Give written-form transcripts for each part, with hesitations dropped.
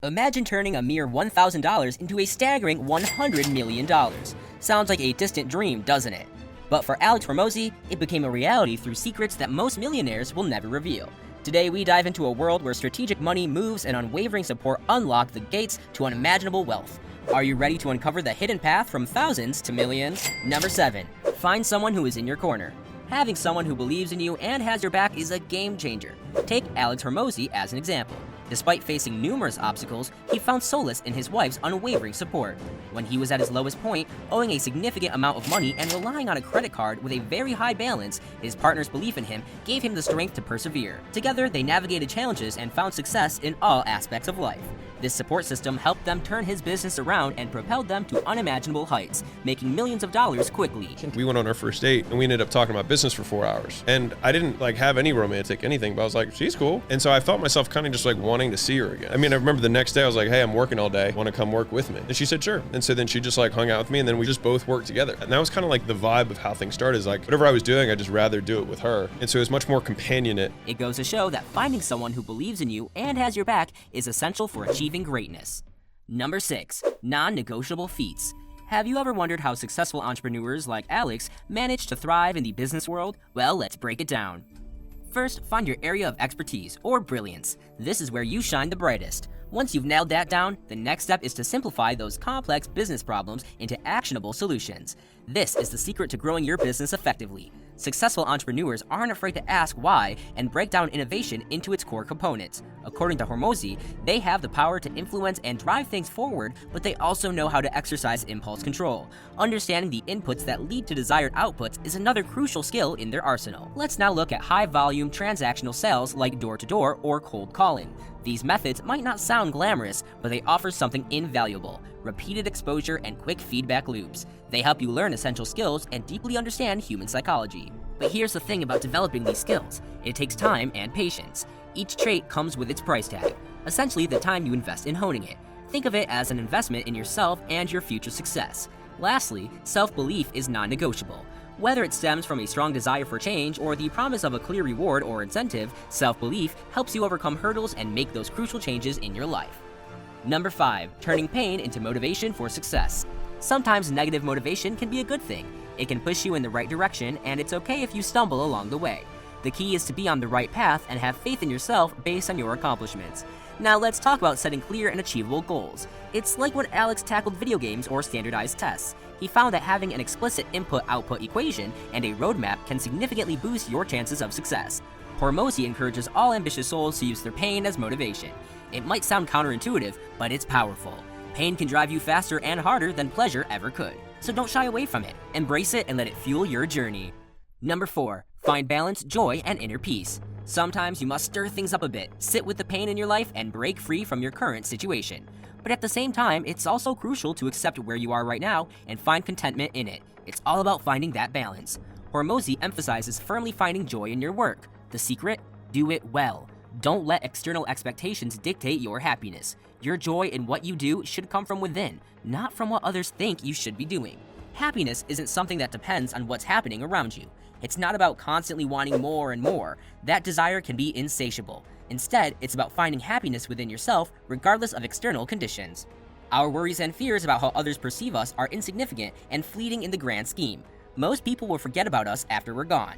Imagine turning a mere $1,000 into a staggering $100 million. Sounds like a distant dream, doesn't it? But for Alex Hormozi, it became a reality through secrets that most millionaires will never reveal. Today, we dive into a world where strategic money moves and unwavering support unlock the gates to unimaginable wealth. Are you ready to uncover the hidden path from thousands to millions? Number 7. Find someone who is in your corner. Having someone who believes in you and has your back is a game changer. Take Alex Hormozi as an example. Despite facing numerous obstacles, he found solace in his wife's unwavering support. When he was at his lowest point, owing a significant amount of money and relying on a credit card with a very high balance, his partner's belief in him gave him the strength to persevere. Together, they navigated challenges and found success in all aspects of life. This support system helped them turn his business around and propelled them to unimaginable heights, making millions of dollars quickly. We went on our first date and we ended up talking about business for 4 hours. And I didn't have any romantic anything, but I was like, she's cool. And so I felt myself kind of just wanting to see her again. I mean, I remember the next day I was like, hey, I'm working all day. Want to come work with me? And she said, sure. And so then she just hung out with me and then we just both worked together. And that was kind of the vibe of how things started. Is whatever I was doing, I'd just rather do it with her. And so it was much more companionate. It goes to show that finding someone who believes in you and has your back is essential for achieving greatness. Number 6. Non-negotiable feats. Have you ever wondered how successful entrepreneurs like Alex manage to thrive in the business world? Well, let's break it down. First, find your area of expertise or brilliance. This is where you shine the brightest. Once you've nailed that down, the next step is to simplify those complex business problems into actionable solutions. This is the secret to growing your business effectively. Successful entrepreneurs aren't afraid to ask why and break down innovation into its core components. According to Hormozi, they have the power to influence and drive things forward, but they also know how to exercise impulse control. Understanding the inputs that lead to desired outputs is another crucial skill in their arsenal. Let's now look at high-volume transactional sales like door-to-door or cold calling. These methods might not sound glamorous, but they offer something invaluable: repeated exposure and quick feedback loops. They help you learn essential skills and deeply understand human psychology. But here's the thing about developing these skills: it takes time and patience. Each trait comes with its price tag, essentially the time you invest in honing it. Think of it as an investment in yourself and your future success. Lastly, self-belief is non-negotiable. Whether it stems from a strong desire for change or the promise of a clear reward or incentive, self-belief helps you overcome hurdles and make those crucial changes in your life. Number 5. Turning pain into motivation for success. Sometimes negative motivation can be a good thing. It can push you in the right direction, and it's okay if you stumble along the way. The key is to be on the right path and have faith in yourself based on your accomplishments. Now let's talk about setting clear and achievable goals. It's like when Alex tackled video games or standardized tests. He found that having an explicit input-output equation and a roadmap can significantly boost your chances of success. Hormozi encourages all ambitious souls to use their pain as motivation. It might sound counterintuitive, but it's powerful. Pain can drive you faster and harder than pleasure ever could. So don't shy away from it. Embrace it and let it fuel your journey. Number 4. Find balance, joy, and inner peace. Sometimes you must stir things up a bit, sit with the pain in your life, and break free from your current situation. But at the same time, it's also crucial to accept where you are right now and find contentment in it. It's all about finding that balance. Hormozi emphasizes firmly finding joy in your work. The secret? Do it well. Don't let external expectations dictate your happiness. Your joy in what you do should come from within, not from what others think you should be doing. Happiness isn't something that depends on what's happening around you. It's not about constantly wanting more and more. That desire can be insatiable. Instead, it's about finding happiness within yourself, regardless of external conditions. Our worries and fears about how others perceive us are insignificant and fleeting in the grand scheme. Most people will forget about us after we're gone.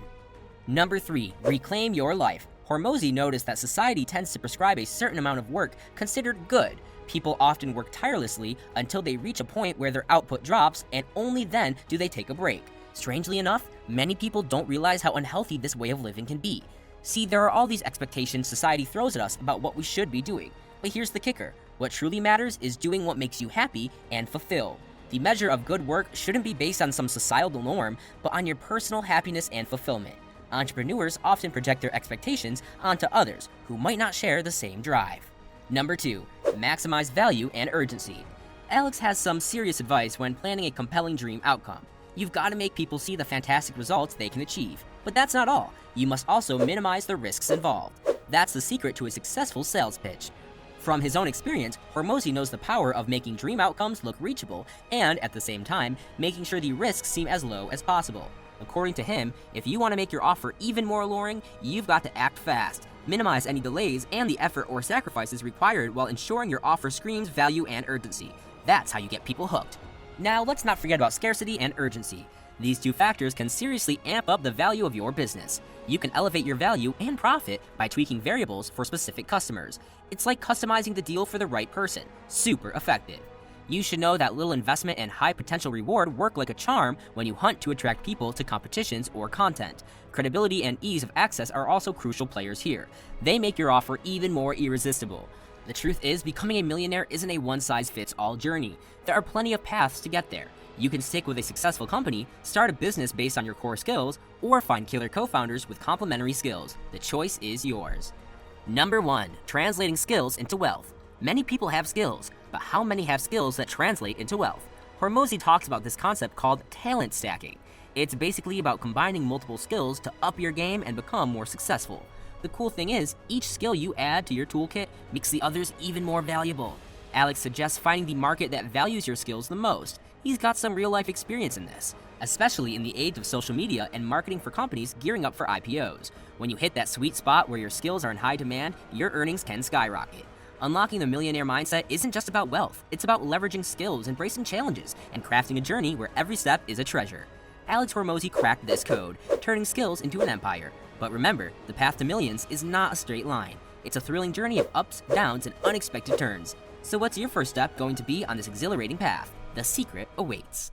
Number 3. Reclaim your life. Hormozi noticed that society tends to prescribe a certain amount of work considered good. People often work tirelessly until they reach a point where their output drops, and only then do they take a break. Strangely enough, many people don't realize how unhealthy this way of living can be. See, there are all these expectations society throws at us about what we should be doing. But here's the kicker: what truly matters is doing what makes you happy and fulfilled. The measure of good work shouldn't be based on some societal norm, but on your personal happiness and fulfillment. Entrepreneurs often project their expectations onto others who might not share the same drive. Number 2. Maximize value and urgency. Alex has some serious advice when planning a compelling dream outcome. You've got to make people see the fantastic results they can achieve. But that's not all. You must also minimize the risks involved. That's the secret to a successful sales pitch. From his own experience, Hormozi knows the power of making dream outcomes look reachable and, at the same time, making sure the risks seem as low as possible. According to him, if you want to make your offer even more alluring, you've got to act fast. Minimize any delays and the effort or sacrifices required while ensuring your offer screams value and urgency. That's how you get people hooked. Now, let's not forget about scarcity and urgency. These two factors can seriously amp up the value of your business. You can elevate your value and profit by tweaking variables for specific customers. It's like customizing the deal for the right person. Super effective. You should know that little investment and high potential reward work like a charm when you hunt to attract people to competitions or content. Credibility and ease of access are also crucial players here. They make your offer even more irresistible. The truth is, becoming a millionaire isn't a one-size-fits-all journey. There are plenty of paths to get there. You can stick with a successful company, start a business based on your core skills, or find killer co-founders with complementary skills. The choice is yours. Number 1. Translating skills into wealth. Many people have skills, but how many have skills that translate into wealth? Hormozi talks about this concept called talent stacking. It's basically about combining multiple skills to up your game and become more successful. The cool thing is, each skill you add to your toolkit makes the others even more valuable. Alex suggests finding the market that values your skills the most. He's got some real-life experience in this, especially in the age of social media and marketing for companies gearing up for IPOs. When you hit that sweet spot where your skills are in high demand, your earnings can skyrocket. Unlocking the millionaire mindset isn't just about wealth. It's about leveraging skills, embracing challenges, and crafting a journey where every step is a treasure. Alex Hormozi cracked this code, turning skills into an empire. But remember, the path to millions is not a straight line. It's a thrilling journey of ups, downs, and unexpected turns. So what's your first step going to be on this exhilarating path? The secret awaits.